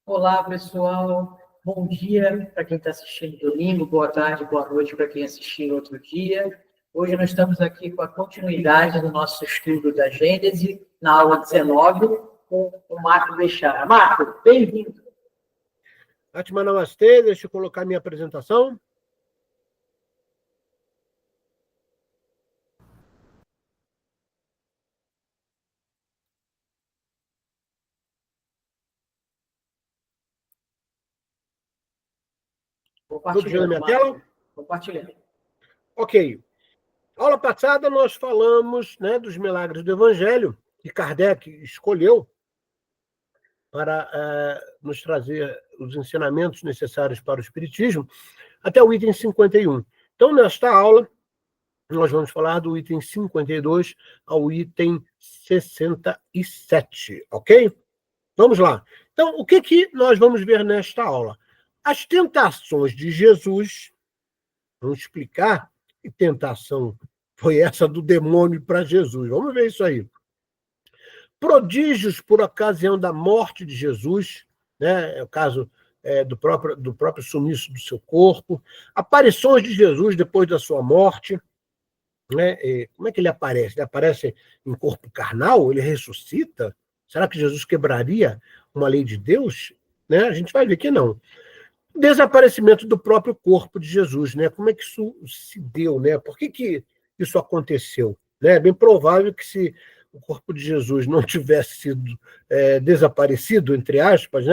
Olá, pessoal. Bom dia para quem está assistindo domingo, boa tarde, boa noite para quem assistir outro dia. Hoje nós estamos aqui com a continuidade do nosso estudo da Gênese, na aula 19, com o Marco Bechara. Marco, bem-vindo. Atma Namastê, deixa eu colocar minha apresentação. Tudo vendo minha tela? Compartilhando. Ok. Aula passada nós falamos, dos milagres do Evangelho, que Kardec escolheu para nos trazer os ensinamentos necessários para o Espiritismo, até o item 51. Então, nesta aula, nós vamos falar do item 52 ao item 67, ok? Vamos lá. Então, o que nós vamos ver nesta aula? As tentações de Jesus, vamos explicar que tentação foi essa do demônio para Jesus. Vamos ver isso aí. Prodígios por ocasião da morte de Jesus, é o caso do próprio sumiço do seu corpo, aparições de Jesus depois da sua morte. Como é que ele aparece? Ele aparece em corpo carnal? Ele ressuscita? Será que Jesus quebraria uma lei de Deus? A gente vai ver que não. Desaparecimento do próprio corpo de Jesus, Como é que isso se deu, Por que isso aconteceu? É bem provável que se o corpo de Jesus não tivesse sido desaparecido, entre aspas,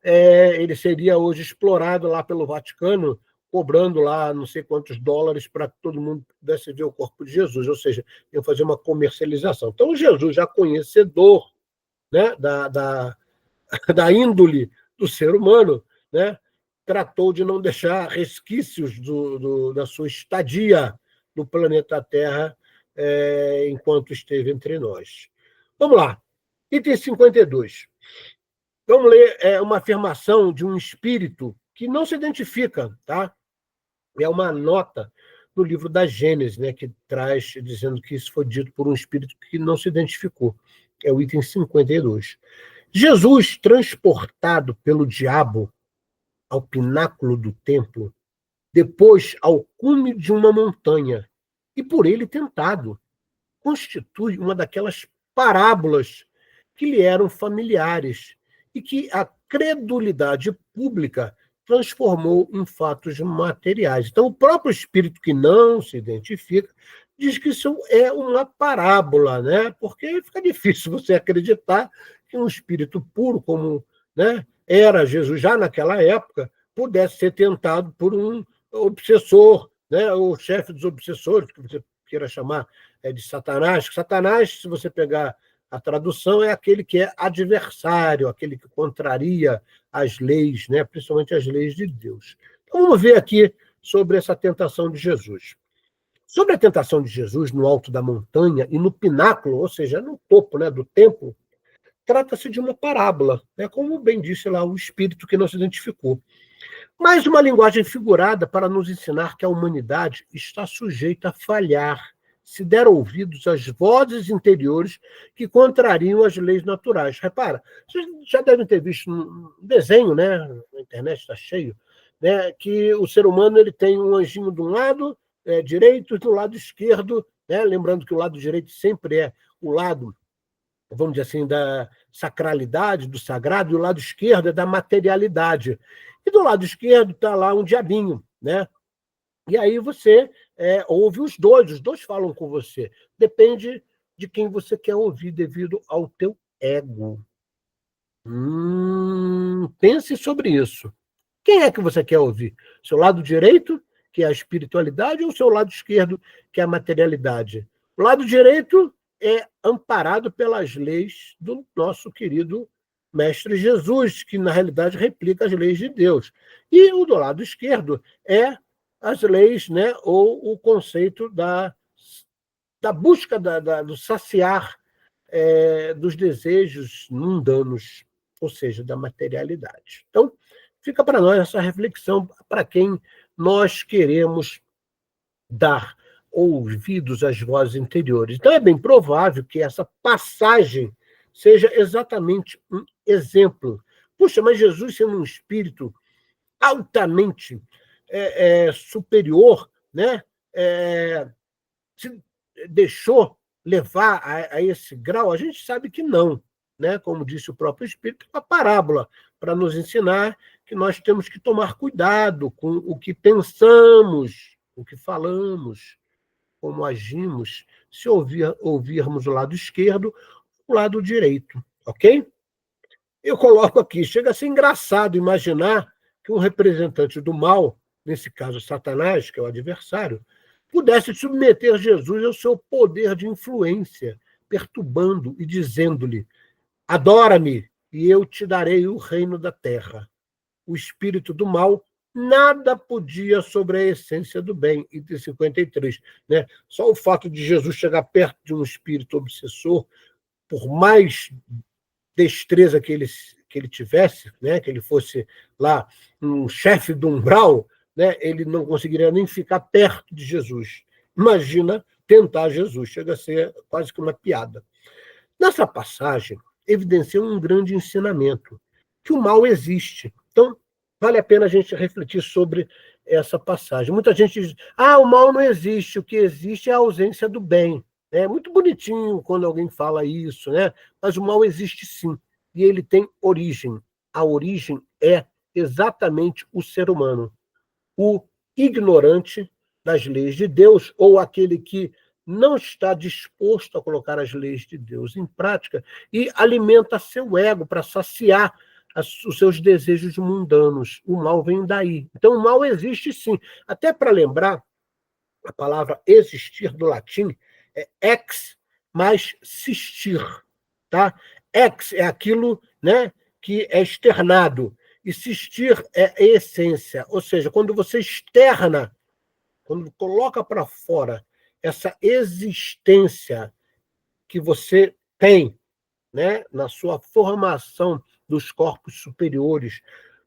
ele seria hoje explorado lá pelo Vaticano, cobrando lá não sei quantos dólares para que todo mundo pudesse ver o corpo de Jesus, ou seja, iam fazer uma comercialização. Então, Jesus, já conhecedor da índole do ser humano, tratou de não deixar resquícios da sua estadia no planeta Terra enquanto esteve entre nós. Vamos lá. Item 52. Vamos ler uma afirmação de um espírito que não se identifica, tá? É uma nota no livro da Gênesis, que traz dizendo que isso foi dito por um espírito que não se identificou. É o item 52. Jesus, transportado pelo diabo ao pináculo do templo, depois ao cume de uma montanha, e por ele tentado, constitui uma daquelas parábolas que lhe eram familiares e que a credulidade pública transformou em fatos materiais. Então, o próprio espírito que não se identifica diz que isso é uma parábola, Porque fica difícil você acreditar que um espírito puro, como era Jesus já naquela época, pudesse ser tentado por um obsessor, o chefe dos obsessores, que você queira chamar de Satanás. Satanás, se você pegar a tradução, é aquele que é adversário, aquele que contraria as leis, principalmente as leis de Deus. Então, vamos ver aqui sobre essa tentação de Jesus. Sobre a tentação de Jesus no alto da montanha e no pináculo, ou seja, no topo do templo, trata-se de uma parábola, como bem disse lá o espírito que não se identificou. Mais uma linguagem figurada para nos ensinar que a humanidade está sujeita a falhar se der ouvidos às vozes interiores que contrariam as leis naturais. Repara, vocês já devem ter visto um desenho, na internet está cheio, que o ser humano ele tem um anjinho de um lado direito e do lado esquerdo, lembrando que o lado direito sempre é o lado, vamos dizer assim, da sacralidade, do sagrado, e o lado esquerdo é da materialidade. E do lado esquerdo está lá um diabinho, E aí você ouve os dois falam com você. Depende de quem você quer ouvir devido ao teu ego. Pense sobre isso. Quem é que você quer ouvir? Seu lado direito, que é a espiritualidade, ou o seu lado esquerdo, que é a materialidade? O lado direito é amparado pelas leis do nosso querido Mestre Jesus, que, na realidade, replica as leis de Deus. E o do lado esquerdo é as leis, ou o conceito da busca do saciar dos desejos mundanos, ou seja, da materialidade. Então, fica para nós essa reflexão para quem nós queremos dar ouvidos às vozes interiores. Então, é bem provável que essa passagem seja exatamente um exemplo, Puxa, mas Jesus, sendo um espírito altamente superior, né? Se deixou levar a esse grau? A gente sabe que não, né? Como disse o próprio Espírito, é uma parábola para nos ensinar que nós temos que tomar cuidado com o que pensamos, o que falamos, como agimos, se ouvirmos o lado esquerdo, o lado direito, ok? Eu coloco aqui, chega a ser engraçado imaginar que um representante do mal, nesse caso Satanás, que é o adversário, pudesse submeter Jesus ao seu poder de influência, perturbando e dizendo-lhe: adora-me e eu te darei o reino da terra. O espírito do mal nada podia sobre a essência do bem. Item 53. Né? Só o fato de Jesus chegar perto de um espírito obsessor, por mais destreza que ele tivesse, né, que ele fosse lá um chefe do umbral, né, ele não conseguiria nem ficar perto de Jesus. Imagina tentar Jesus, chega a ser quase que uma piada. Nessa passagem, evidencia um grande ensinamento, que o mal existe. Então, vale a pena a gente refletir sobre essa passagem. Muita gente diz, o mal não existe, o que existe é a ausência do bem. É muito bonitinho quando alguém fala isso, né? Mas o mal existe sim, e ele tem origem. A origem é exatamente o ser humano, o ignorante das leis de Deus, ou aquele que não está disposto a colocar as leis de Deus em prática e alimenta seu ego para saciar os seus desejos mundanos. O mal vem daí. Então, o mal existe sim. Até para lembrar, a palavra existir do latim é ex mais sistir. Tá? Ex é aquilo, né, que é externado, e sistir é a essência. Ou seja, quando você externa, quando coloca para fora essa existência que você tem, né, na sua formação dos corpos superiores,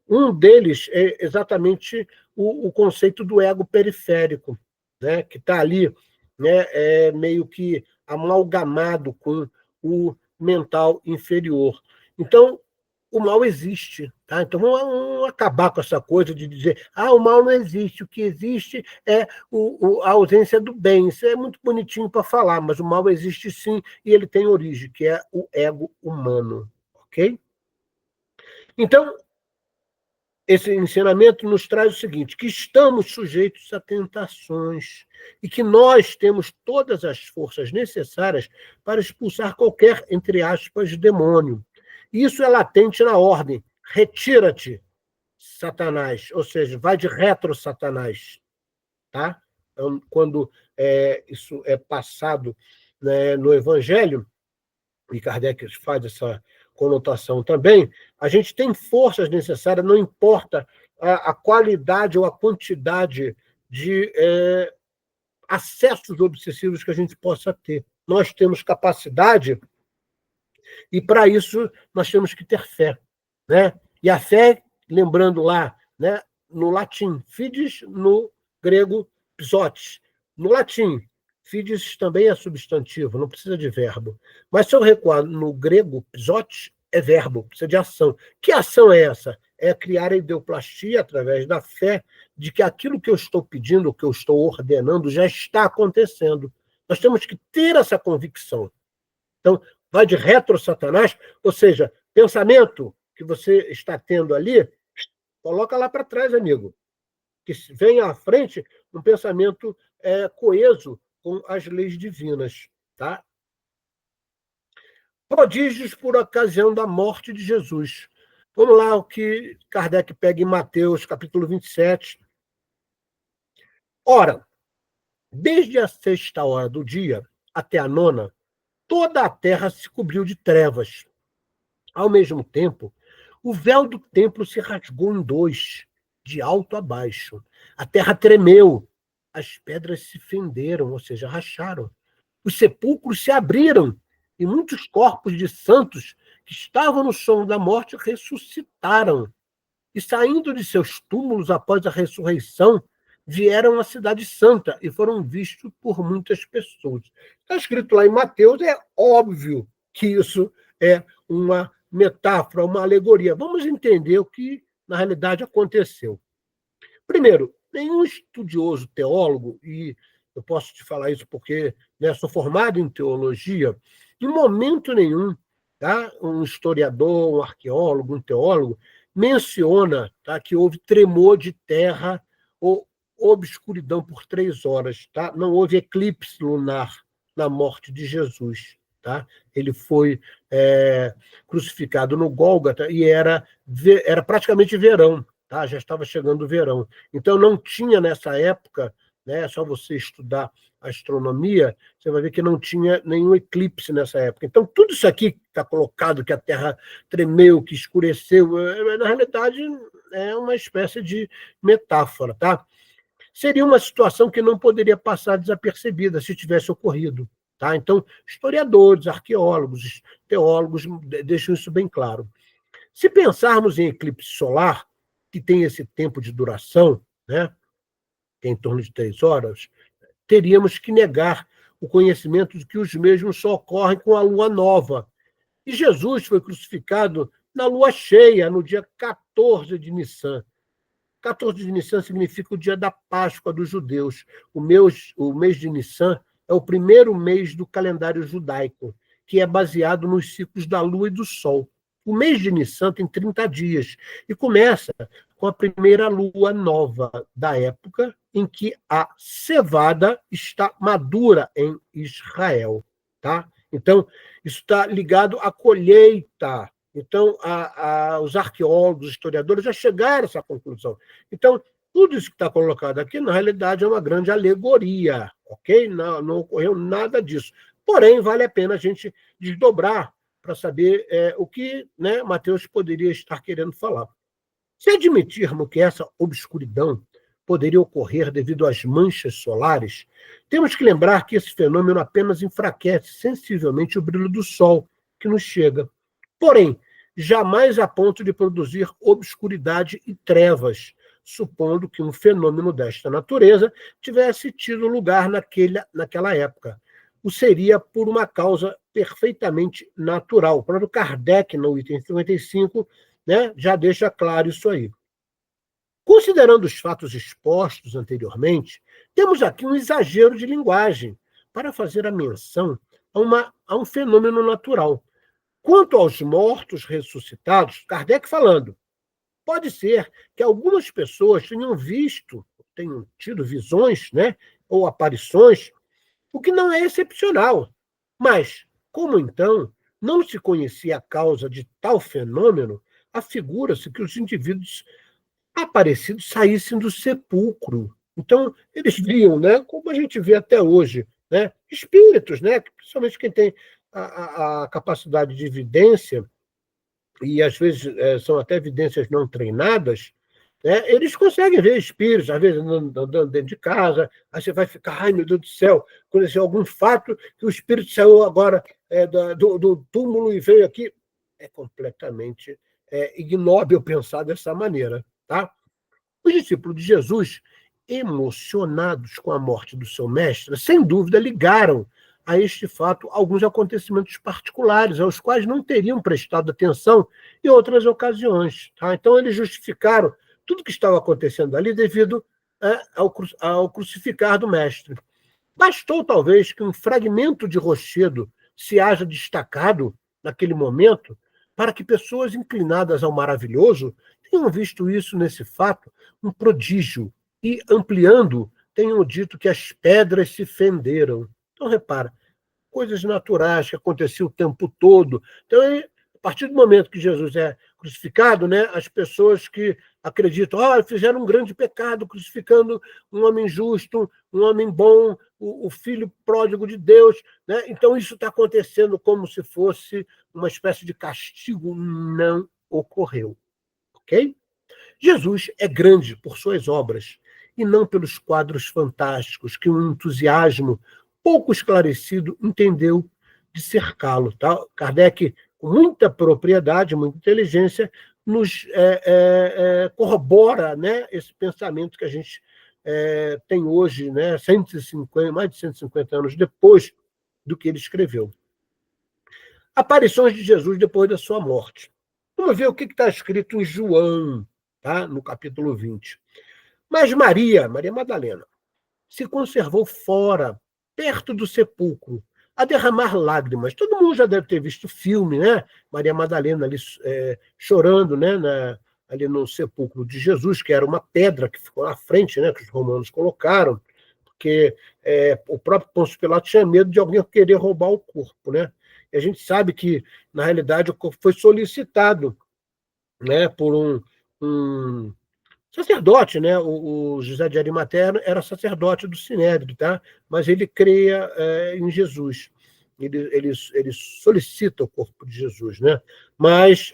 um deles é exatamente o conceito do ego periférico, né, que está ali, né, meio que amalgamado com o mental inferior. Então, o mal existe. Tá? Então, vamos acabar com essa coisa de dizer o mal não existe, o que existe é a ausência do bem. Isso é muito bonitinho para falar, mas o mal existe sim, e ele tem origem, que é o ego humano. Ok? Então, esse ensinamento nos traz o seguinte, que estamos sujeitos a tentações e que nós temos todas as forças necessárias para expulsar qualquer, entre aspas, demônio. Isso é latente na ordem. Retira-te, Satanás. Ou seja, vai de retro, Satanás. Tá? Então, quando isso é passado, né, no Evangelho, e Kardec faz essa conotação também, a gente tem forças necessárias, não importa a qualidade ou a quantidade de acessos obsessivos que a gente possa ter. Nós temos capacidade e, para isso, nós temos que ter fé. Né? E a fé, lembrando lá, né, no latim, fides, no grego, psotes. No latim, fides também é substantivo, não precisa de verbo. Mas se eu recuar no grego, psotes é verbo, precisa de ação. Que ação é essa? É criar a ideoplastia através da fé de que aquilo que eu estou pedindo, que eu estou ordenando, já está acontecendo. Nós temos que ter essa convicção. Então, vai de retro Satanás, ou seja, pensamento que você está tendo ali, coloca lá para trás, amigo. Que venha à frente um pensamento coeso com as leis divinas. Tá? Prodígios por ocasião da morte de Jesus. Vamos lá, o que Kardec pega em Mateus, capítulo 27. Ora, desde a 6ª hora do dia até a 9ª, toda a terra se cobriu de trevas. Ao mesmo tempo, o véu do templo se rasgou em 2, de alto a baixo. A terra tremeu, as pedras se fenderam, ou seja, racharam. Os sepulcros se abriram e muitos corpos de santos que estavam no sono da morte ressuscitaram. E saindo de seus túmulos após a ressurreição, vieram à cidade santa e foram vistos por muitas pessoas. Está escrito lá em Mateus, é óbvio que isso é uma metáfora, uma alegoria. Vamos entender o que, na realidade, aconteceu. Primeiro, nenhum estudioso teólogo, e eu posso te falar isso porque, né, sou formado em teologia, em momento nenhum, tá, um historiador, um arqueólogo, um teólogo, menciona, tá, que houve tremor de terra ou obscuridão por 3 horas. Tá? Não houve eclipse lunar na morte de Jesus. Tá? Ele foi crucificado no Gólgota e era praticamente verão. Tá? Já estava chegando o verão. Então, não tinha nessa época, né, é só você estudar astronomia, você vai ver que não tinha nenhum eclipse nessa época. Então, tudo isso aqui que está colocado, que a Terra tremeu, que escureceu, na realidade, é uma espécie de metáfora. Tá? Seria uma situação que não poderia passar desapercebida se tivesse ocorrido. Tá? Então, historiadores, arqueólogos, teólogos deixam isso bem claro. Se pensarmos em eclipse solar, que tem esse tempo de duração, né, que é em torno de 3 horas, teríamos que negar o conhecimento de que os mesmos só ocorrem com a lua nova. E Jesus foi crucificado na lua cheia, no dia 14 de Nissan. 14 de Nissan significa o dia da Páscoa dos judeus. O mês de Nissan é o primeiro mês do calendário judaico, que é baseado nos ciclos da lua e do sol. O mês de Nissan tem 30 dias e começa com a primeira lua nova da época em que a cevada está madura em Israel. Tá? Então, isso está ligado à colheita. Então, os arqueólogos, os historiadores já chegaram a essa conclusão. Então, tudo isso que está colocado aqui, na realidade, é uma grande alegoria, ok? Não ocorreu nada disso. Porém, vale a pena a gente desdobrar para saber o que, né, Mateus poderia estar querendo falar. Se admitirmos que essa obscuridão poderia ocorrer devido às manchas solares, temos que lembrar que esse fenômeno apenas enfraquece sensivelmente o brilho do Sol que nos chega. Porém, jamais a ponto de produzir obscuridade e trevas, supondo que um fenômeno desta natureza tivesse tido lugar naquela época. O seria por uma causa perfeitamente natural. O próprio Kardec, no item 55, né, já deixa claro isso aí. Considerando os fatos expostos anteriormente, temos aqui um exagero de linguagem para fazer a menção a um fenômeno natural. Quanto aos mortos ressuscitados, Kardec falando, pode ser que algumas pessoas tenham tido visões, né, ou aparições, o que não é excepcional. Mas, como então não se conhecia a causa de tal fenômeno, afigura-se que os indivíduos aparecidos saíssem do sepulcro. Então, eles viam, né, como a gente vê até hoje, né, espíritos, né, principalmente quem tem a capacidade de vidência, e às vezes são até evidências não treinadas, né, eles conseguem ver espíritos, às vezes andando dentro de casa, aí você vai ficar, ai meu Deus do céu, aconteceu algum fato que o espírito saiu agora do túmulo e veio aqui. É completamente ignóbil pensar dessa maneira. Tá? Os discípulos de Jesus, emocionados com a morte do seu mestre, sem dúvida ligaram a este fato alguns acontecimentos particulares, aos quais não teriam prestado atenção em outras ocasiões. Tá? Então, eles justificaram tudo que estava acontecendo ali devido ao crucificar do mestre. Bastou, talvez, que um fragmento de rochedo se haja destacado naquele momento para que pessoas inclinadas ao maravilhoso tenham visto isso nesse fato um prodígio e, ampliando, tenham dito que as pedras se fenderam. Então, repara, coisas naturais que aconteciam o tempo todo. Então, a partir do momento que Jesus é crucificado, né, as pessoas que acreditam, fizeram um grande pecado crucificando um homem justo, um homem bom, o filho pródigo de Deus, né? Então isso está acontecendo como se fosse uma espécie de castigo. Não ocorreu, ok? Jesus é grande por suas obras e não pelos quadros fantásticos que um entusiasmo pouco esclarecido entendeu de cercá-lo. Tá? Kardec, com muita propriedade, muita inteligência, nos corrobora, né, esse pensamento que a gente tem hoje, né, mais de 150 anos depois do que ele escreveu. aparições de Jesus depois da sua morte. Vamos ver o que está escrito em João, tá? No capítulo 20. Mas Maria Madalena, se conservou fora, perto do sepulcro, a derramar lágrimas. Todo mundo já deve ter visto o filme, né? Maria Madalena ali chorando, né? Ali no sepulcro de Jesus, que era uma pedra que ficou na frente, né? Que os romanos colocaram, porque o próprio Pôncio Pilatos tinha medo de alguém querer roubar o corpo, né? E a gente sabe que, na realidade, o corpo foi solicitado, né, por um sacerdote, né? O José de Arimateia era sacerdote do Sinédrio, tá? Mas ele creia em Jesus. Ele solicita o corpo de Jesus, né? Mas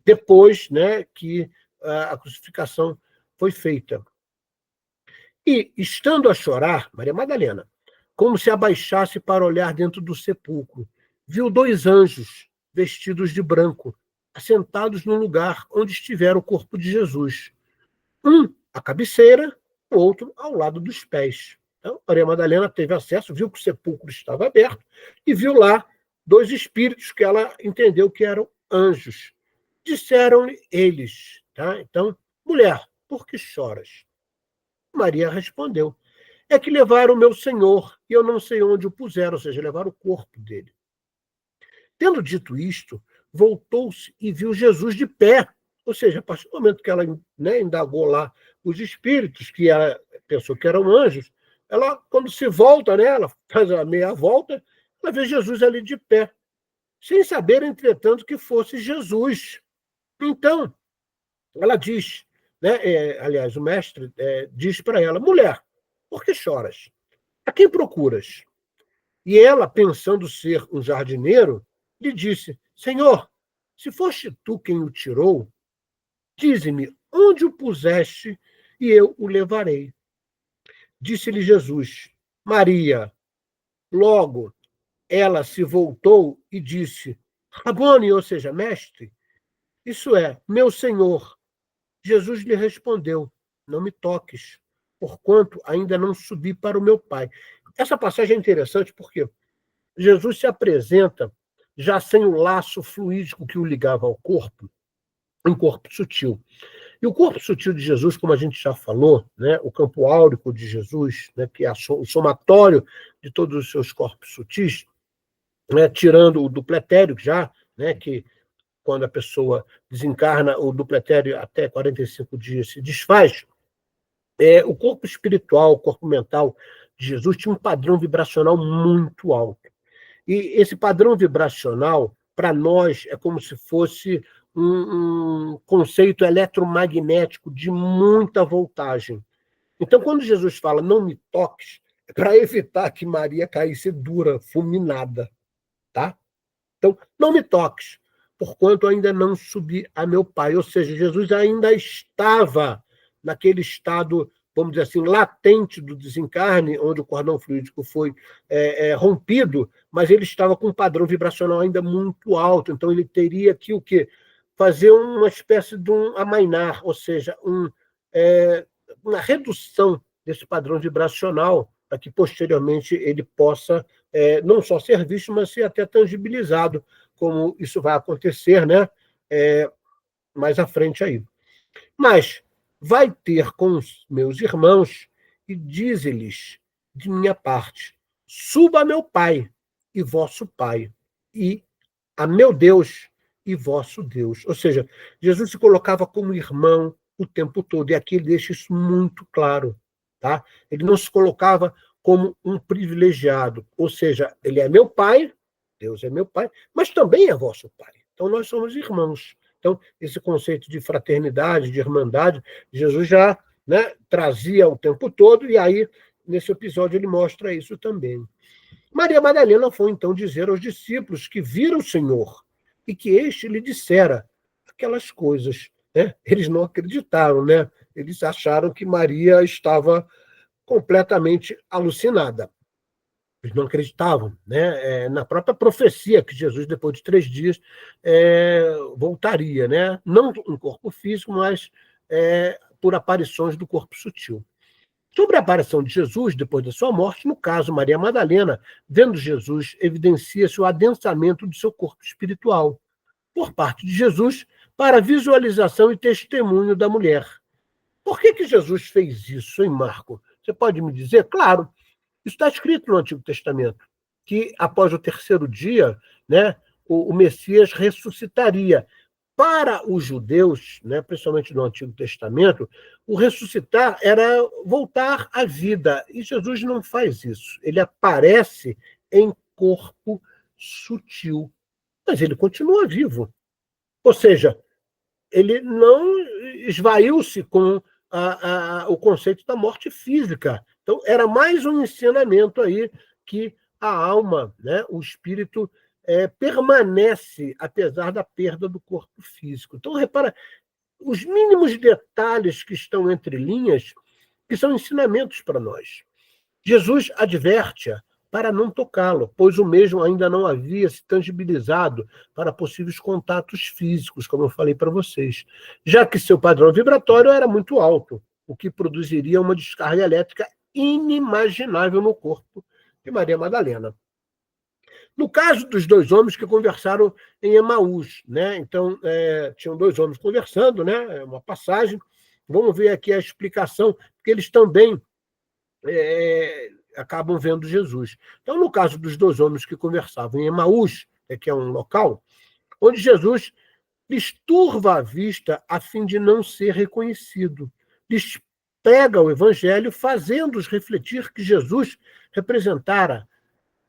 depois, né, que a crucificação foi feita. E, estando a chorar, Maria Madalena, como se abaixasse para olhar dentro do sepulcro, viu 2 anjos vestidos de branco, assentados no lugar onde estivera o corpo de Jesus. Um à cabeceira, o outro ao lado dos pés. Então, Maria Madalena teve acesso, viu que o sepulcro estava aberto e viu lá 2 espíritos que ela entendeu que eram anjos. Disseram-lhe eles, tá? Então, mulher, por que choras? Maria respondeu, é que levaram o meu Senhor e eu não sei onde o puseram, ou seja, levaram o corpo dele. Tendo dito isto, voltou-se e viu Jesus de pé. Ou seja, a partir do momento que ela, né, indagou lá os espíritos, que ela pensou que eram anjos, ela, quando se volta, né, ela faz a meia volta, ela vê Jesus ali de pé, sem saber, entretanto, que fosse Jesus. Então, ela diz, né, aliás, o mestre diz para ela, mulher, por que choras? A quem procuras? E ela, pensando ser um jardineiro, lhe disse, Senhor, se foste tu quem o tirou, dize-me onde o puseste e eu o levarei. Disse-lhe Jesus, Maria. Logo, ela se voltou e disse, Rabone, ou seja, mestre, isso é, meu Senhor. Jesus lhe respondeu, não me toques, porquanto ainda não subi para o meu Pai. Essa passagem é interessante porque Jesus se apresenta já sem o laço fluídico que o ligava ao corpo, um corpo sutil. E o corpo sutil de Jesus, como a gente já falou, né, o campo áurico de Jesus, né, que é o somatório de todos os seus corpos sutis, né, tirando o dupletério já, né, que quando a pessoa desencarna, o dupletério até 45 dias se desfaz, o corpo espiritual, o corpo mental de Jesus tinha um padrão vibracional muito alto. E esse padrão vibracional, para nós, é como se fosse um conceito eletromagnético de muita voltagem. Então, quando Jesus fala, não me toques, é para evitar que Maria caísse dura, fulminada. Tá? Então, não me toques, porquanto ainda não subi a meu Pai. Ou seja, Jesus ainda estava naquele estado, vamos dizer assim, latente do desencarne, onde o cordão fluídico foi rompido, mas ele estava com um padrão vibracional ainda muito alto. Então, ele teria que o quê? Fazer uma espécie de um amainar, ou seja, uma redução desse padrão vibracional, para que posteriormente ele possa não só ser visto, mas ser até tangibilizado, como isso vai acontecer, né? Mais à frente aí. Mas vai ter com os meus irmãos e dize-lhes de minha parte, suba a meu Pai e vosso Pai, e a meu Deus e vosso Deus. Ou seja, Jesus se colocava como irmão o tempo todo, e aqui ele deixa isso muito claro. Tá? Ele não se colocava como um privilegiado, ou seja, ele é meu pai, Deus é meu pai, mas também é vosso pai. Então nós somos irmãos. Então esse conceito de fraternidade, de irmandade, Jesus já, né, trazia o tempo todo, e aí nesse episódio ele mostra isso também. Maria Madalena foi então dizer aos discípulos que viram o Senhor e que este lhe dissera aquelas coisas. Né? Eles não acreditaram, né? Eles acharam que Maria estava completamente alucinada. Eles não acreditavam, né? Na própria profecia que Jesus, depois de 3 dias, voltaria, né? Não em corpo físico, mas por aparições do corpo sutil. Sobre a aparição de Jesus depois da sua morte, no caso, Maria Madalena, vendo Jesus, evidencia-se o adensamento do seu corpo espiritual, por parte de Jesus, para visualização e testemunho da mulher. Por que Jesus fez isso, hein, Marco? Você pode me dizer? Claro, isso está escrito no Antigo Testamento, que após o terceiro dia, né, o Messias ressuscitaria. Para os judeus, né, principalmente no Antigo Testamento, o ressuscitar era voltar à vida. E Jesus não faz isso. Ele aparece em corpo sutil, mas ele continua vivo. Ou seja, ele não esvaiu-se com o conceito da morte física. Então, era mais um ensinamento aí que a alma, né, o espírito, permanece apesar da perda do corpo físico. Então, repara, os mínimos detalhes que estão entre linhas, que são ensinamentos para nós. Jesus adverte-a para não tocá-lo, pois o mesmo ainda não havia se tangibilizado para possíveis contatos físicos, como eu falei para vocês, já que seu padrão vibratório era muito alto, o que produziria uma descarga elétrica inimaginável no corpo de Maria Madalena. No caso dos dois homens que conversaram em Emaús, né? Então, tinham dois homens conversando, né? Uma passagem. Vamos ver aqui a explicação, porque eles também acabam vendo Jesus. Então, no caso dos dois homens que conversavam em Emaús, que é um local, onde Jesus lhes turva a vista a fim de não ser reconhecido. Lhes prega o evangelho, fazendo-os refletir que Jesus representara,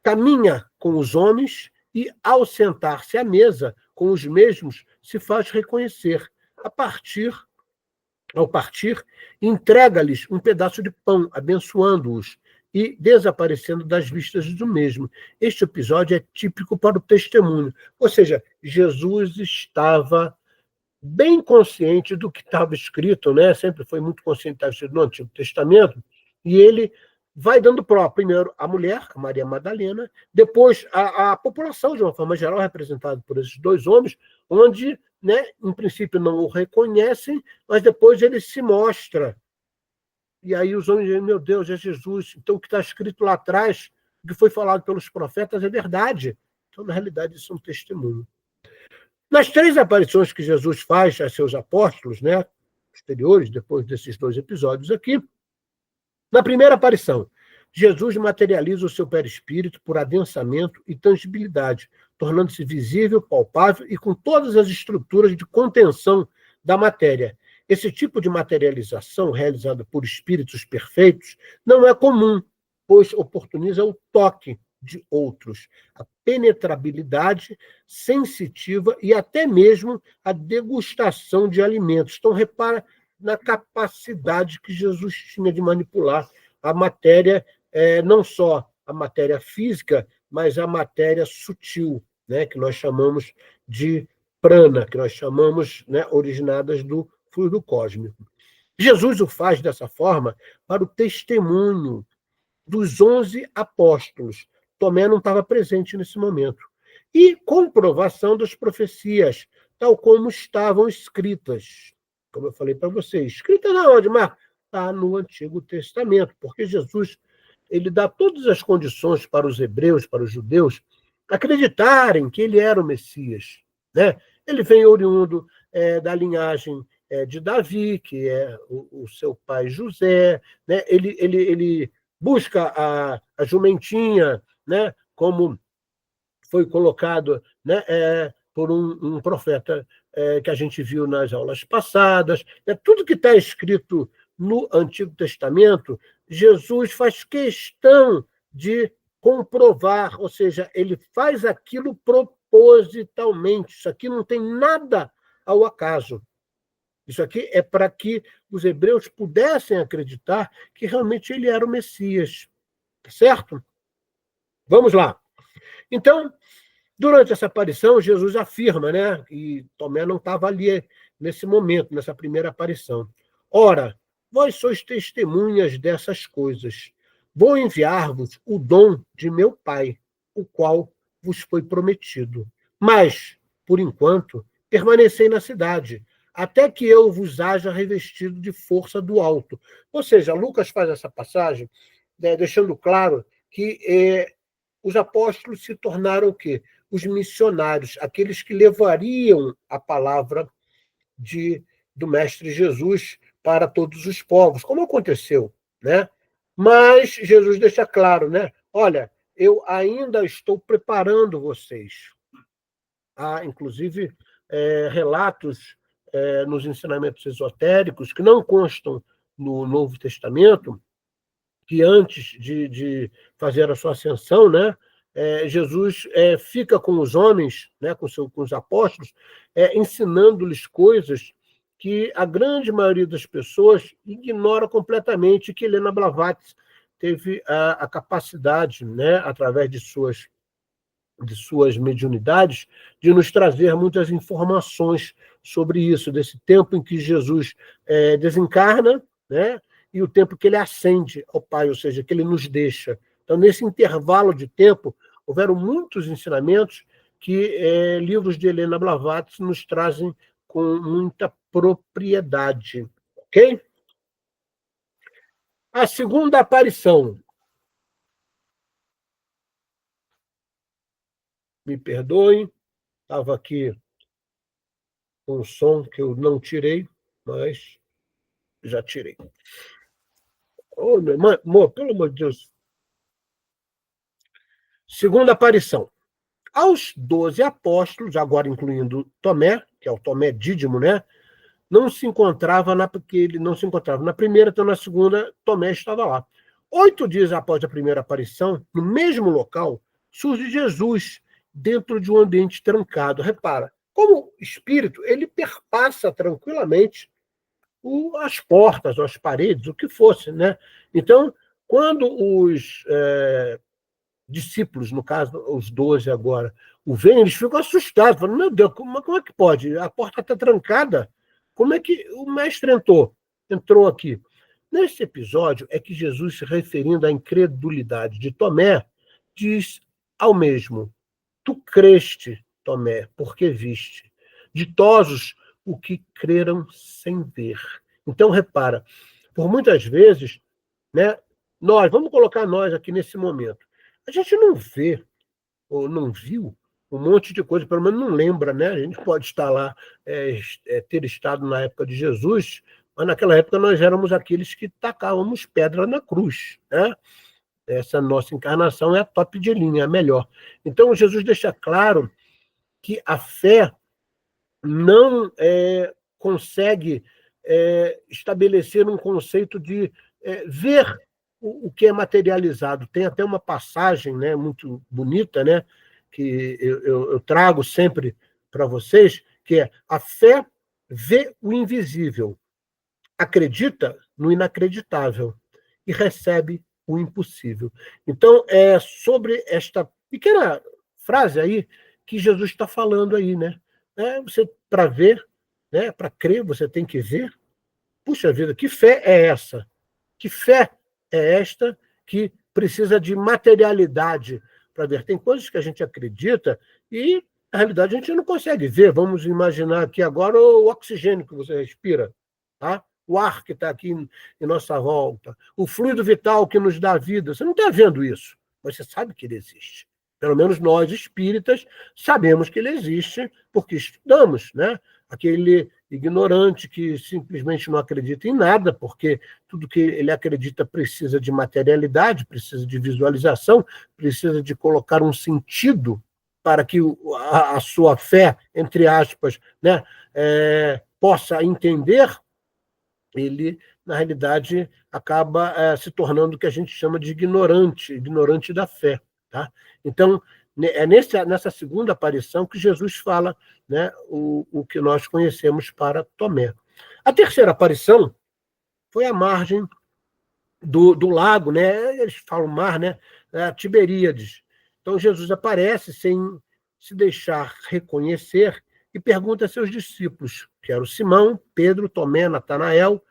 caminha com os homens e, ao sentar-se à mesa com os mesmos, se faz reconhecer. Ao partir, entrega-lhes um pedaço de pão, abençoando-os e desaparecendo das vistas do mesmo. Este episódio é típico para o testemunho. Ou seja, Jesus estava bem consciente do que estava escrito, né? Sempre foi muito consciente do que estava escrito no Antigo Testamento, e ele vai dando prova, primeiro a mulher, a Maria Madalena, depois a população, de uma forma geral, representada por esses dois homens, onde, né, em princípio não o reconhecem, mas depois ele se mostra. E aí os homens dizem, meu Deus, é Jesus. Então o que está escrito lá atrás, o que foi falado pelos profetas, é verdade. Então, na realidade, isso é um testemunho. Nas 3 aparições que Jesus faz a seus apóstolos, né, posteriores, depois desses 2 episódios aqui, na primeira aparição, Jesus materializa o seu perispírito por adensamento e tangibilidade, tornando-se visível, palpável e com todas as estruturas de contenção da matéria. Esse tipo de materialização, realizada por espíritos perfeitos, não é comum, pois oportuniza o toque de outros, a penetrabilidade sensitiva e até mesmo a degustação de alimentos. Então, repara na capacidade que Jesus tinha de manipular a matéria, não só a matéria física, mas a matéria sutil, né, que nós chamamos de prana, que nós chamamos, né, originadas do fluido cósmico. Jesus o faz dessa forma para o testemunho dos 11 apóstolos. Tomé não estava presente nesse momento. E comprovação das profecias, tal como estavam escritas. Como eu falei para vocês. Escrita na onde, Marcos? Está no Antigo Testamento, porque Jesus ele dá todas as condições para os hebreus, para os judeus, acreditarem que ele era o Messias. Né? Ele vem oriundo da linhagem de Davi, que é o seu pai José. Né? Ele busca a jumentinha, né? Como foi colocado, né? Por um profeta que a gente viu nas aulas passadas. Tudo que está escrito no Antigo Testamento, Jesus faz questão de comprovar, ou seja, ele faz aquilo propositalmente. Isso aqui não tem nada ao acaso. Isso aqui é para que os hebreus pudessem acreditar que realmente ele era o Messias. Certo? Vamos lá. Então, durante essa aparição, Jesus afirma, né, e Tomé não estava ali nesse momento, nessa primeira aparição. Ora, vós sois testemunhas dessas coisas. Vou enviar-vos o dom de meu Pai, o qual vos foi prometido. Mas, por enquanto, permanecei na cidade, até que eu vos haja revestido de força do alto. Ou seja, Lucas faz essa passagem, né, deixando claro que os apóstolos se tornaram o quê? Os missionários, aqueles que levariam a palavra do Mestre Jesus para todos os povos, como aconteceu, né? Mas Jesus deixa claro, né? Olha, eu ainda estou preparando vocês. Há, inclusive, relatos nos ensinamentos esotéricos que não constam no Novo Testamento, que antes de fazer a sua ascensão, né, Jesus fica com os homens, né, com os apóstolos, ensinando-lhes coisas que a grande maioria das pessoas ignora completamente, que Helena Blavatsky teve a capacidade, né, através de suas mediunidades, de nos trazer muitas informações sobre isso, desse tempo em que Jesus desencarna, né, e o tempo que ele ascende ao Pai, ou seja, que ele nos deixa. Então, nesse intervalo de tempo, houveram muitos ensinamentos que livros de Helena Blavatsky nos trazem com muita propriedade. Ok? A segunda aparição. Me perdoem, estava aqui com um som que eu não tirei, mas já tirei. Oh, meu irmão, amor, pelo amor de Deus. Segunda aparição. Aos 12 apóstolos, agora incluindo Tomé, que é o Tomé Dídimo, né? Não se encontrava porque ele não se encontrava na primeira, então na segunda Tomé estava lá. 8 dias após a primeira aparição, no mesmo local, surge Jesus dentro de um ambiente trancado. Repara, como espírito, ele perpassa tranquilamente as portas, as paredes, o que fosse, né? Então, quando os discípulos, no caso, os 12 agora, o veem, eles ficam assustados, falam, meu Deus, como é que pode? A porta está trancada. Como é que o mestre entrou aqui? Nesse episódio é que Jesus, se referindo à incredulidade de Tomé, diz ao mesmo, tu creste, Tomé, porque viste. Ditosos o que creram sem ver. Então, repara, por muitas vezes, né, vamos colocar nós aqui nesse momento, a gente não vê ou não viu um monte de coisa, pelo menos não lembra, né? A gente pode estar lá, ter estado na época de Jesus, mas naquela época nós éramos aqueles que tacávamos pedra na cruz, né? Essa nossa encarnação é a top de linha, é a melhor. Então, Jesus deixa claro que a fé não consegue estabelecer um conceito de ver o que é materializado. Tem até uma passagem, né, muito bonita, né, que eu trago sempre para vocês, que é: a fé vê o invisível, acredita no inacreditável e recebe o impossível. Então, é sobre esta pequena frase aí que Jesus está falando aí, né? Você, para ver, né, para crer, você tem que ver. Puxa vida, que fé é essa? Que fé é esta que precisa de materialidade para ver? Tem coisas que a gente acredita e, na realidade, a gente não consegue ver. Vamos imaginar aqui agora o oxigênio que você respira, tá? O ar que está aqui em nossa volta, o fluido vital que nos dá vida. Você não está vendo isso, mas você sabe que ele existe. Pelo menos nós, espíritas, sabemos que ele existe porque estudamos, né? Aquele ignorante que simplesmente não acredita em nada, porque tudo que ele acredita precisa de materialidade, precisa de visualização, precisa de colocar um sentido para que a sua fé, entre aspas, né, possa entender. Ele, na realidade, acaba se tornando o que a gente chama de ignorante da fé. Tá? Então, é nessa segunda aparição que Jesus fala, né, o que nós conhecemos para Tomé. A terceira aparição foi à margem do lago, né? Eles falam mar, né? Tiberíades. Então, Jesus aparece sem se deixar reconhecer e pergunta a seus discípulos, que eram Simão, Pedro, Tomé, Natanael,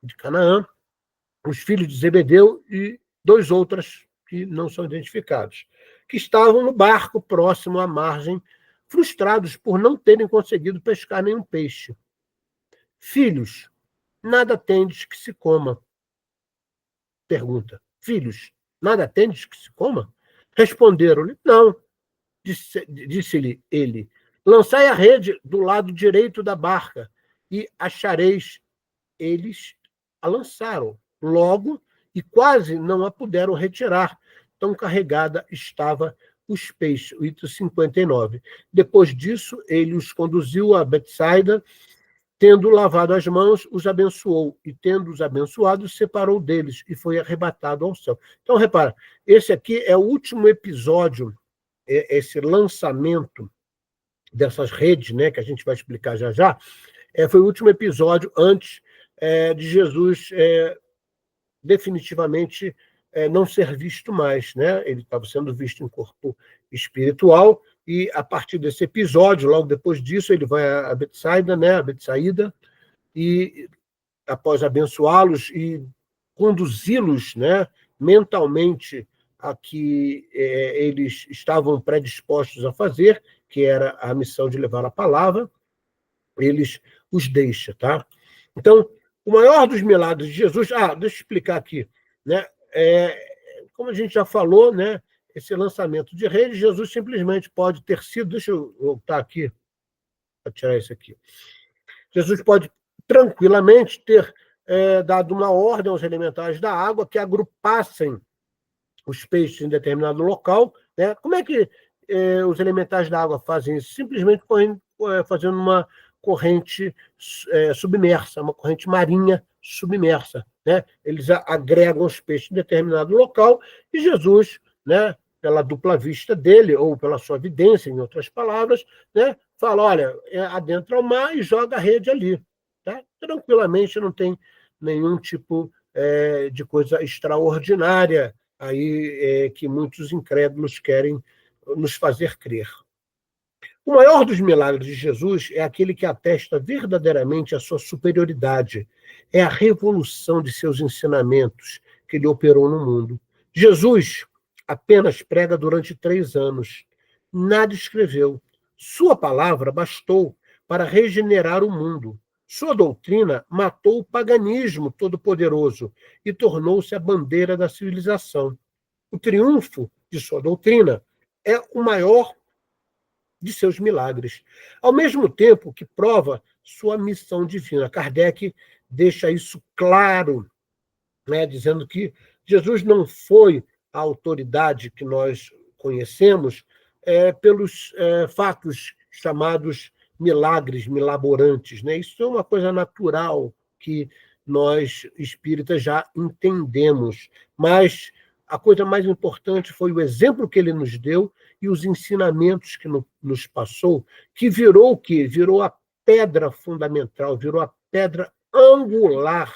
de Canaã, os filhos de Zebedeu e 2 outras que não são identificados, que estavam no barco próximo à margem, frustrados por não terem conseguido pescar nenhum peixe. Filhos, nada tendes que se coma. Pergunta. Filhos, nada tendes que se coma? Responderam-lhe, não. Disse-lhe ele, lançai a rede do lado direito da barca e achareis. Eles a lançaram logo e quase não a puderam retirar. Tão carregada estava os peixes. O item 59. Depois disso, ele os conduziu a Betsaida, tendo lavado as mãos, os abençoou, e tendo-os abençoado, separou deles, e foi arrebatado ao céu. Então, repara, esse aqui é o último episódio, esse lançamento dessas redes, né, que a gente vai explicar já já, foi o último episódio antes de Jesus definitivamente não ser visto mais, né? Ele estava sendo visto em corpo espiritual, e a partir desse episódio, logo depois disso, ele vai a Betsaida, né? A Betsaída, e após abençoá-los e conduzi-los, né, mentalmente a que eles estavam predispostos a fazer, que era a missão de levar a palavra, eles os deixa, tá? Então, o maior dos milagres de Jesus... deixa eu explicar aqui, né? Como a gente já falou, né, esse lançamento de rede, Jesus simplesmente pode ter sido... Deixa eu voltar aqui, para tirar isso aqui. Jesus pode tranquilamente ter dado uma ordem aos elementares da água que agrupassem os peixes em determinado local, né? Como é que os elementares da água fazem isso? Simplesmente fazendo uma corrente submersa, uma corrente marinha submersa, né? Eles agregam os peixes em determinado local e Jesus, né, pela dupla vista dele, ou pela sua vidência, em outras palavras, né, fala, olha, adentra ao mar e joga a rede ali. Tá? Tranquilamente, não tem nenhum tipo de coisa extraordinária aí que muitos incrédulos querem nos fazer crer. O maior dos milagres de Jesus é aquele que atesta verdadeiramente a sua superioridade. É a revolução de seus ensinamentos que ele operou no mundo. Jesus apenas prega durante 3 anos. Nada escreveu. Sua palavra bastou para regenerar o mundo. Sua doutrina matou o paganismo todo-poderoso e tornou-se a bandeira da civilização. O triunfo de sua doutrina é o maior de seus milagres, ao mesmo tempo que prova sua missão divina. Kardec deixa isso claro, né, dizendo que Jesus não foi a autoridade que nós conhecemos pelos fatos chamados milagres milaborantes, né? Isso é uma coisa natural que nós espíritas já entendemos, mas a coisa mais importante foi o exemplo que ele nos deu e os ensinamentos que nos passou, que virou o quê? Virou a pedra fundamental, virou a pedra angular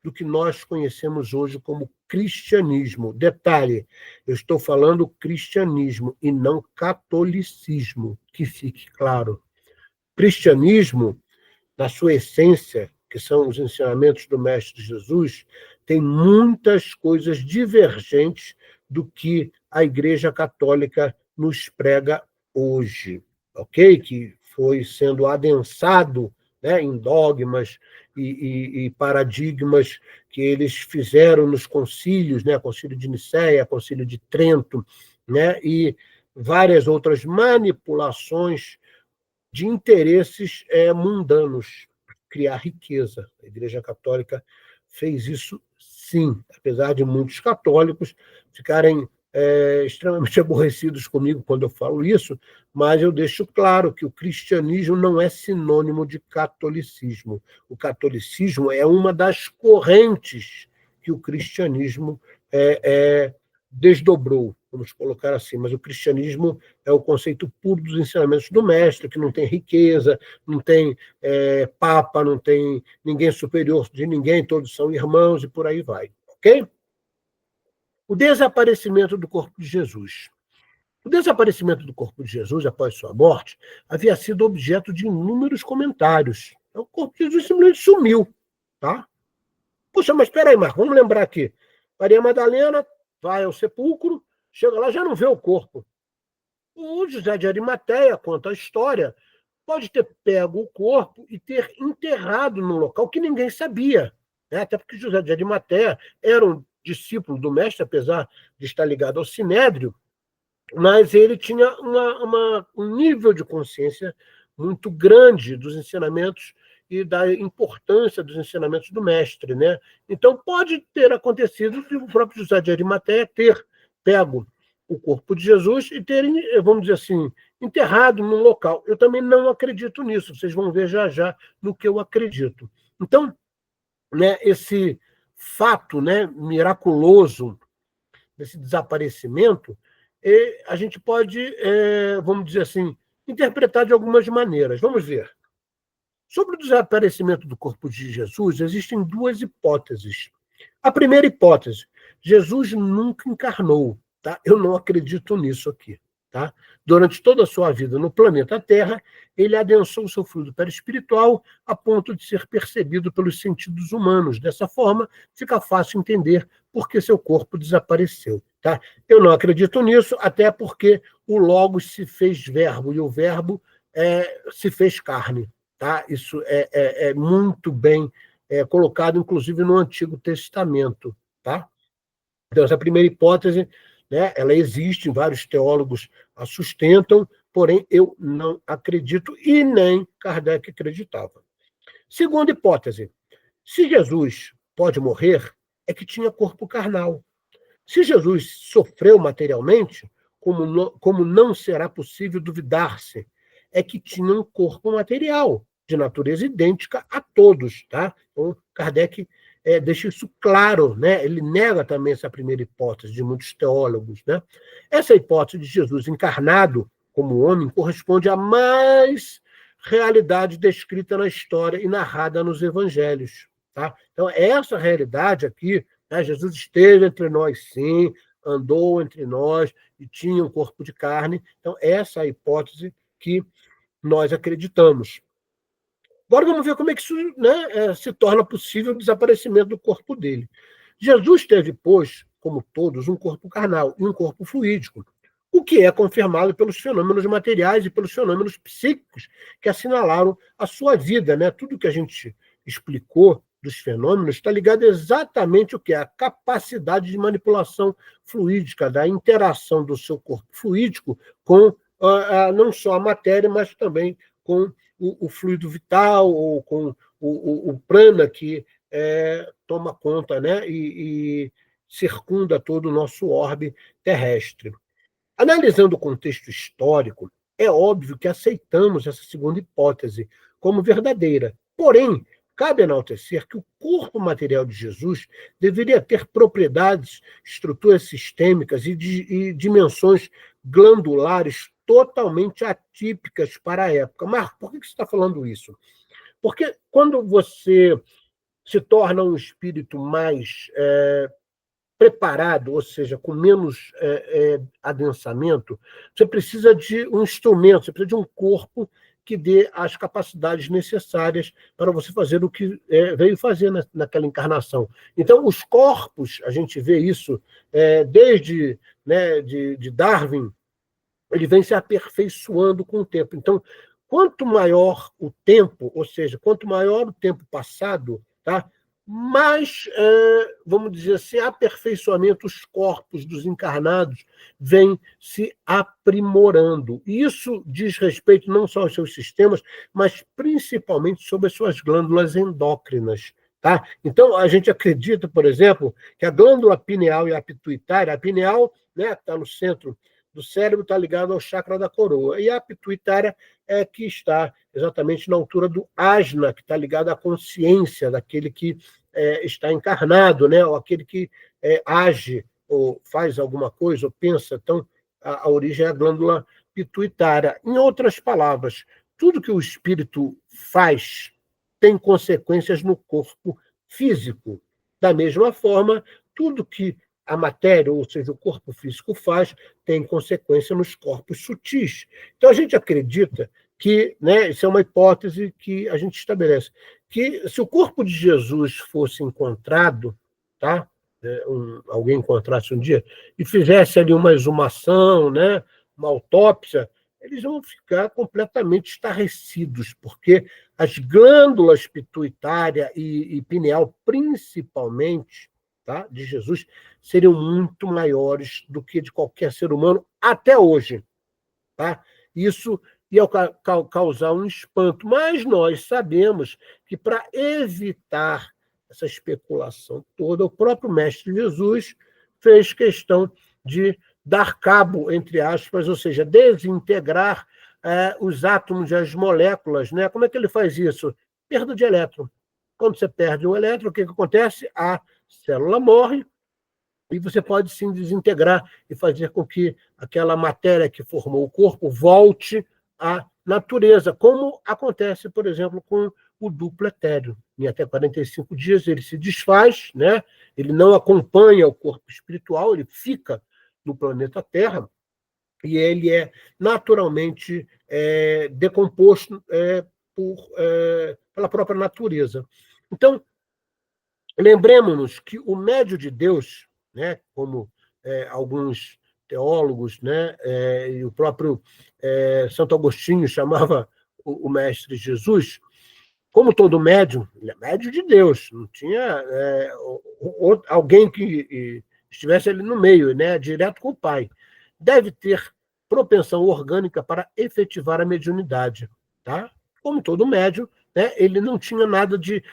do que nós conhecemos hoje como cristianismo. Detalhe, eu estou falando cristianismo e não catolicismo, que fique claro. Cristianismo, na sua essência, que são os ensinamentos do Mestre Jesus, tem muitas coisas divergentes do que a Igreja Católica nos prega hoje, ok? Que foi sendo adensado, né, em dogmas e paradigmas que eles fizeram nos concílios, né, Concílio de Nicéia, Concílio de Trento, né, e várias outras manipulações de interesses mundanos, criar riqueza. A Igreja Católica fez isso, sim, apesar de muitos católicos ficarem extremamente aborrecidos comigo quando eu falo isso, mas eu deixo claro que o cristianismo não é sinônimo de catolicismo. O catolicismo é uma das correntes que o cristianismo desdobrou, vamos colocar assim, mas o cristianismo é o conceito puro dos ensinamentos do mestre, que não tem riqueza, não tem papa, não tem ninguém superior de ninguém, todos são irmãos e por aí vai, ok? O desaparecimento do corpo de Jesus. O desaparecimento do corpo de Jesus após sua morte havia sido objeto de inúmeros comentários. O corpo de Jesus simplesmente sumiu, tá? Puxa, mas espera aí, Marcos, vamos lembrar aqui. Maria Madalena vai ao sepulcro, chega lá, já não vê o corpo. O José de Arimateia conta a história. pode ter pego o corpo e ter enterrado num local que ninguém sabia, né? Até porque José de Arimateia era um discípulo do mestre, apesar de estar ligado ao Sinédrio, mas ele tinha um nível de consciência muito grande dos ensinamentos e da importância dos ensinamentos do mestre, né? Então, pode ter acontecido que o próprio José de Arimateia ter pego o corpo de Jesus e ter, vamos dizer assim, enterrado num local. Eu também não acredito nisso, vocês vão ver já já no que eu acredito. Então, né, esse fato, né, miraculoso desse desaparecimento, a gente pode, vamos dizer assim, interpretar de algumas maneiras. Vamos ver. Sobre o desaparecimento do corpo de Jesus, existem duas hipóteses. A primeira hipótese, Jesus nunca encarnou. Tá? Eu não acredito nisso aqui. Tá? Durante toda a sua vida no planeta Terra, ele adensou seu fluido perispiritual a ponto de ser percebido pelos sentidos humanos. Dessa forma, fica fácil entender por que seu corpo desapareceu. Tá? Eu não acredito nisso, até porque o Logos se fez verbo, e o verbo se fez carne. Tá? Isso é muito bem colocado, inclusive, no Antigo Testamento. Tá? Então, essa primeira hipótese, né, ela existe, vários teólogos a sustentam, porém eu não acredito e nem Kardec acreditava. Segunda hipótese, se Jesus pode morrer, é que tinha corpo carnal. Se Jesus sofreu materialmente, como não será possível duvidar-se, é que tinha um corpo material, de natureza idêntica a todos. Tá? Então, Kardec deixa isso claro, né? Ele nega também essa primeira hipótese de muitos teólogos. Né? Essa hipótese de Jesus encarnado como homem corresponde à mais realidade descrita na história e narrada nos evangelhos. Tá? Então, essa realidade aqui, né? Jesus esteve entre nós, sim, andou entre nós e tinha um corpo de carne. Então, essa é a hipótese que nós acreditamos. Agora vamos ver como é que isso, né, se torna possível o desaparecimento do corpo dele. Jesus teve, pois, como todos, um corpo carnal e um corpo fluídico, o que é confirmado pelos fenômenos materiais e pelos fenômenos psíquicos que assinalaram a sua vida. Né? Tudo que a gente explicou dos fenômenos está ligado exatamente ao que é a capacidade de manipulação fluídica, da interação do seu corpo fluídico com não só a matéria, mas também com o fluido vital, ou com o prana que toma conta, né, e circunda todo o nosso orbe terrestre. Analisando o contexto histórico, é óbvio que aceitamos essa segunda hipótese como verdadeira. Porém, cabe enaltecer que o corpo material de Jesus deveria ter propriedades, estruturas sistêmicas e dimensões glandulares totalmente atípicas para a época. Marco, por que você está falando isso? Porque quando você se torna um espírito mais preparado, ou seja, com menos adensamento, você precisa de um instrumento, você precisa de um corpo que dê as capacidades necessárias para você fazer o que veio fazer naquela encarnação. Então, os corpos, a gente vê isso desde, né, de Darwin, ele vem se aperfeiçoando com o tempo. Então, quanto maior o tempo, ou seja, quanto maior o tempo passado, tá, mais, vamos dizer assim, aperfeiçoamento os corpos dos encarnados vêm se aprimorando. E isso diz respeito não só aos seus sistemas, mas principalmente sobre as suas glândulas endócrinas. Tá? Então, a gente acredita, por exemplo, que a glândula pineal e a pituitária, a pineal, né, está no centro do cérebro, está ligado ao chakra da coroa, e a pituitária é que está exatamente na altura do asna, que está ligado à consciência daquele que está encarnado, né? Ou aquele que age, ou faz alguma coisa, ou pensa. Então, a origem é a glândula pituitária. Em outras palavras, tudo que o espírito faz tem consequências no corpo físico. Da mesma forma, tudo que a matéria, ou seja, o corpo físico faz, tem consequência nos corpos sutis. Então, a gente acredita que, né, isso é uma hipótese que a gente estabelece, que se o corpo de Jesus fosse encontrado, tá? Alguém encontrasse um dia, e fizesse ali uma exumação, né, uma autópsia, eles vão ficar completamente estarrecidos, porque as glândulas pituitária e pineal, principalmente, tá, de Jesus, seriam muito maiores do que de qualquer ser humano até hoje. Tá? Isso ia causar um espanto, mas nós sabemos que, para evitar essa especulação toda, o próprio Mestre Jesus fez questão de dar cabo, entre aspas, ou seja, desintegrar os átomos e as moléculas. Né? Como é que ele faz isso? Perda de elétron. Quando você perde um elétron, o que acontece? A célula morre, e você pode sim desintegrar e fazer com que aquela matéria que formou o corpo volte à natureza, como acontece, por exemplo, com o duplo etéreo. Em até 45 dias ele se desfaz, né? Ele não acompanha o corpo espiritual, ele fica no planeta Terra e ele é naturalmente decomposto pela própria natureza. Então, lembremos-nos que o médio de Deus, né, como alguns teólogos, né, e o próprio Santo Agostinho chamava o Mestre Jesus, como todo médium, ele é médio de Deus, não tinha alguém que estivesse ali no meio, né, direto com o Pai. Deve ter propensão orgânica para efetivar a mediunidade. Tá? Como todo médium, né, ele não tinha nada de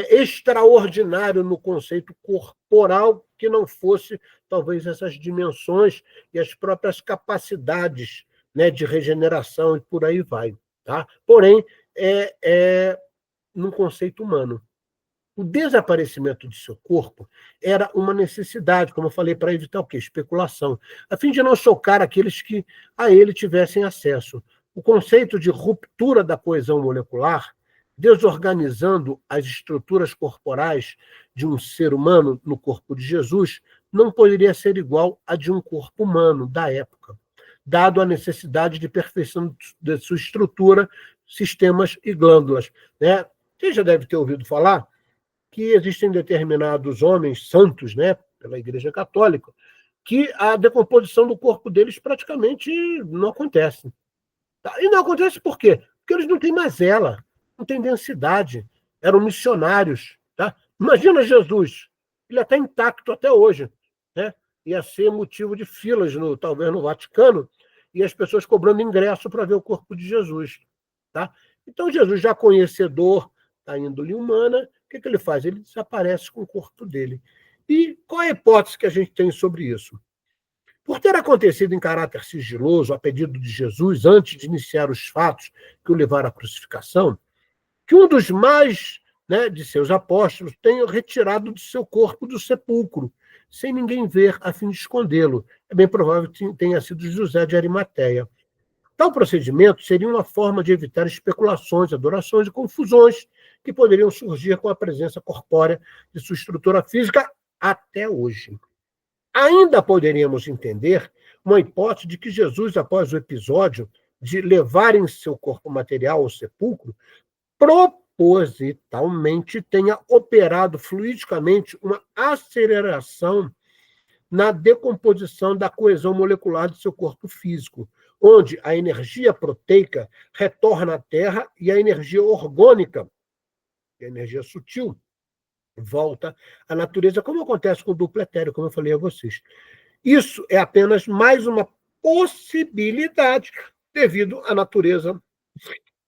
extraordinário no conceito corporal que não fosse, talvez, essas dimensões e as próprias capacidades, né, de regeneração e por aí vai. Tá? Porém, num conceito humano. O desaparecimento de seu corpo era uma necessidade, como eu falei, para evitar o quê? Especulação, a fim de não chocar aqueles que a ele tivessem acesso. O conceito de ruptura da coesão molecular, desorganizando as estruturas corporais de um ser humano no corpo de Jesus, não poderia ser igual a de um corpo humano da época, dado a necessidade de perfeição de sua estrutura, sistemas e glândulas. Né? Você já deve ter ouvido falar que existem determinados homens santos, né, pela Igreja Católica, que a decomposição do corpo deles praticamente não acontece. Tá? E não acontece por quê? Porque eles não têm mazela, não têm densidade, eram missionários. Tá? Imagina Jesus, ele é até intacto até hoje. Né? Ia ser motivo de filas, talvez no Vaticano, e as pessoas cobrando ingresso para ver o corpo de Jesus. Tá? Então, Jesus, já conhecedor da índole humana, o que ele faz? Ele desaparece com o corpo dele. E qual é a hipótese que a gente tem sobre isso? Por ter acontecido em caráter sigiloso, a pedido de Jesus, antes de iniciar os fatos que o levaram à crucificação, que um dos mais, né, de seus apóstolos tenha retirado de seu corpo do sepulcro, sem ninguém ver, a fim de escondê-lo. É bem provável que tenha sido José de Arimateia. Tal procedimento seria uma forma de evitar especulações, adorações e confusões que poderiam surgir com a presença corpórea de sua estrutura física até hoje. Ainda poderíamos entender uma hipótese de que Jesus, após o episódio de levarem seu corpo material ao sepulcro, propositalmente tenha operado fluidicamente uma aceleração na decomposição da coesão molecular de seu corpo físico, onde a energia proteica retorna à Terra e a energia orgânica, a energia sutil, volta à natureza, como acontece com o duplo etéreo, como eu falei a vocês. Isso é apenas mais uma possibilidade devido à natureza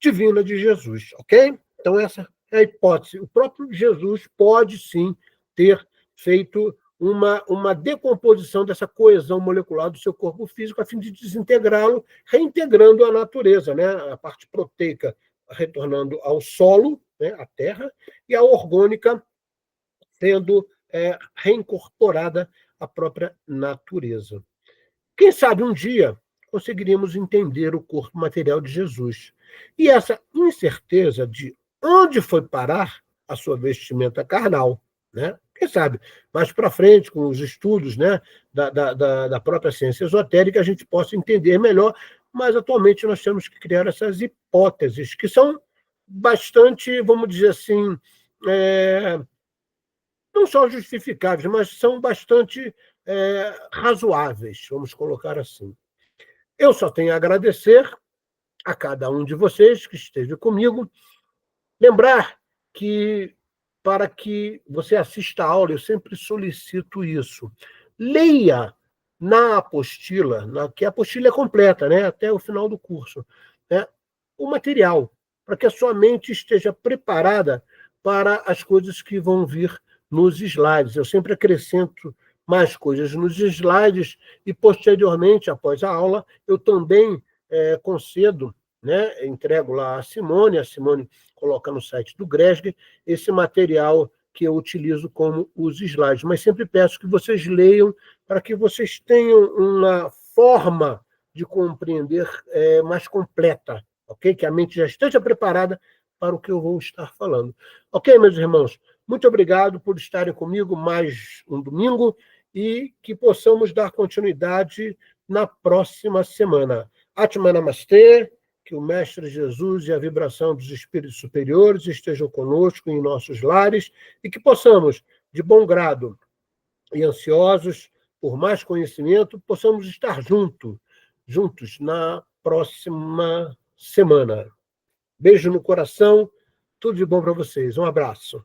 divina de Jesus, ok? Então, essa é a hipótese. O próprio Jesus pode, sim, ter feito uma decomposição dessa coesão molecular do seu corpo físico a fim de desintegrá-lo, reintegrando a natureza, né? A parte proteica retornando ao solo, né? À terra, e a orgânica sendo reincorporada à própria natureza. Quem sabe um dia conseguiríamos entender o corpo material de Jesus. E essa incerteza de onde foi parar a sua vestimenta carnal, né? Quem sabe, mais para frente, com os estudos, né, da própria ciência esotérica, a gente possa entender melhor, mas atualmente nós temos que criar essas hipóteses, que são bastante, vamos dizer assim, não só justificáveis, mas são bastante razoáveis, vamos colocar assim. Eu só tenho a agradecer a cada um de vocês que esteve comigo. Lembrar que, para que você assista a aula, eu sempre solicito isso. Leia na apostila, que a apostila é completa, né, até o final do curso, né, o material, para que a sua mente esteja preparada para as coisas que vão vir nos slides. Eu sempre acrescento mais coisas nos slides e, posteriormente, após a aula, eu também concedo, né, entrego lá a Simone coloca no site do Gresger esse material que eu utilizo como os slides. Mas sempre peço que vocês leiam para que vocês tenham uma forma de compreender mais completa, ok? Que a mente já esteja preparada para o que eu vou estar falando. Ok, meus irmãos? Muito obrigado por estarem comigo mais um domingo e que possamos dar continuidade na próxima semana. Atma Namastê, que o Mestre Jesus e a vibração dos espíritos superiores estejam conosco em nossos lares e que possamos, de bom grado e ansiosos por mais conhecimento, possamos estar juntos na próxima semana. Beijo no coração, tudo de bom para vocês. Um abraço.